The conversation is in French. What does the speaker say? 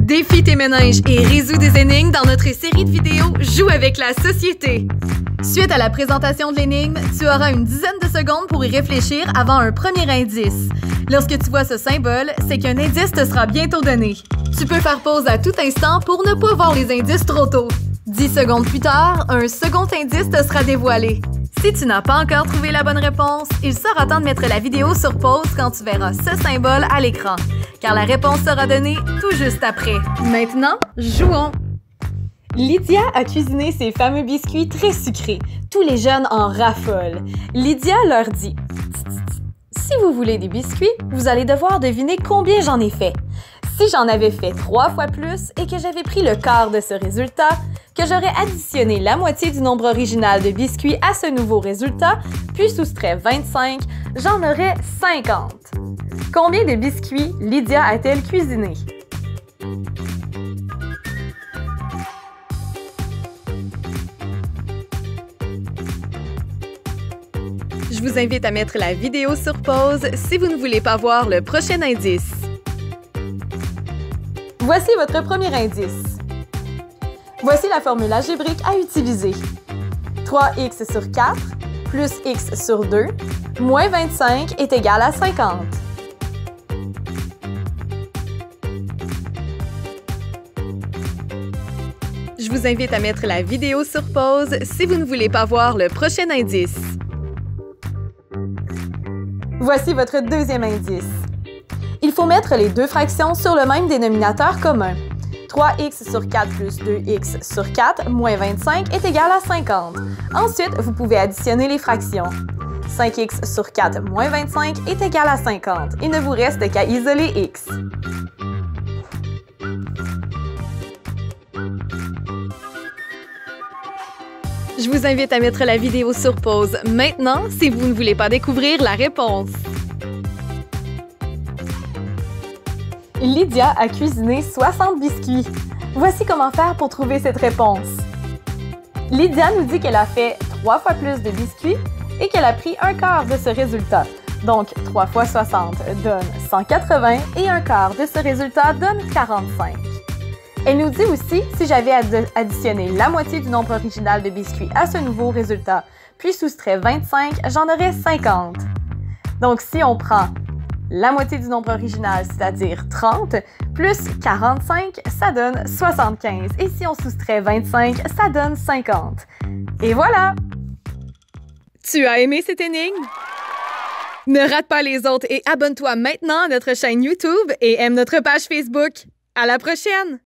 Défie tes méninges et résous des énigmes dans notre série de vidéos Joue avec la société. Suite à la présentation de l'énigme, tu auras une dizaine de secondes pour y réfléchir avant un premier indice. Lorsque tu vois ce symbole, c'est qu'un indice te sera bientôt donné. Tu peux faire pause à tout instant pour ne pas voir les indices trop tôt. 10 secondes plus tard, un second indice te sera dévoilé. Si tu n'as pas encore trouvé la bonne réponse, il sera temps de mettre la vidéo sur pause quand tu verras ce symbole à l'écran, car la réponse sera donnée tout juste après. Maintenant, jouons! Lydia a cuisiné ses fameux biscuits très sucrés. Tous les jeunes en raffolent. Lydia leur dit « Si vous voulez des biscuits, vous allez devoir deviner combien j'en ai fait. Si j'en avais fait 3 fois plus et que j'avais pris le quart de ce résultat, que j'aurais additionné la moitié du nombre original de biscuits à ce nouveau résultat, puis soustrait 25, j'en aurais 50. Combien de biscuits Lydia a-t-elle cuisiné? Je vous invite à mettre la vidéo sur pause si vous ne voulez pas voir le prochain indice. Voici votre premier indice. Voici la formule algébrique à utiliser. 3x sur 4 plus x sur 2 moins 25 est égal à 50. Je vous invite à mettre la vidéo sur pause si vous ne voulez pas voir le prochain indice. Voici votre deuxième indice. Il faut mettre les deux fractions sur le même dénominateur commun. 3x sur 4 plus 2x sur 4 moins 25 est égal à 50. Ensuite, vous pouvez additionner les fractions. 5x sur 4 moins 25 est égal à 50. Il ne vous reste qu'à isoler x. Je vous invite à mettre la vidéo sur pause maintenant si vous ne voulez pas découvrir la réponse. Lydia a cuisiné 60 biscuits. Voici comment faire pour trouver cette réponse. Lydia nous dit qu'elle a fait 3 fois plus de biscuits et qu'elle a pris un quart de ce résultat. Donc, 3 fois 60 donne 180 et un quart de ce résultat donne 45. Elle nous dit aussi, si j'avais additionné la moitié du nombre original de biscuits à ce nouveau résultat, puis soustrait 25, j'en aurais 50. Donc, si on prend la moitié du nombre original, c'est-à-dire 30, plus 45, ça donne 75. Et si on soustrait 25, ça donne 50. Et voilà! Tu as aimé cette énigme? Ne rate pas les autres et abonne-toi maintenant à notre chaîne YouTube et aime notre page Facebook. À la prochaine!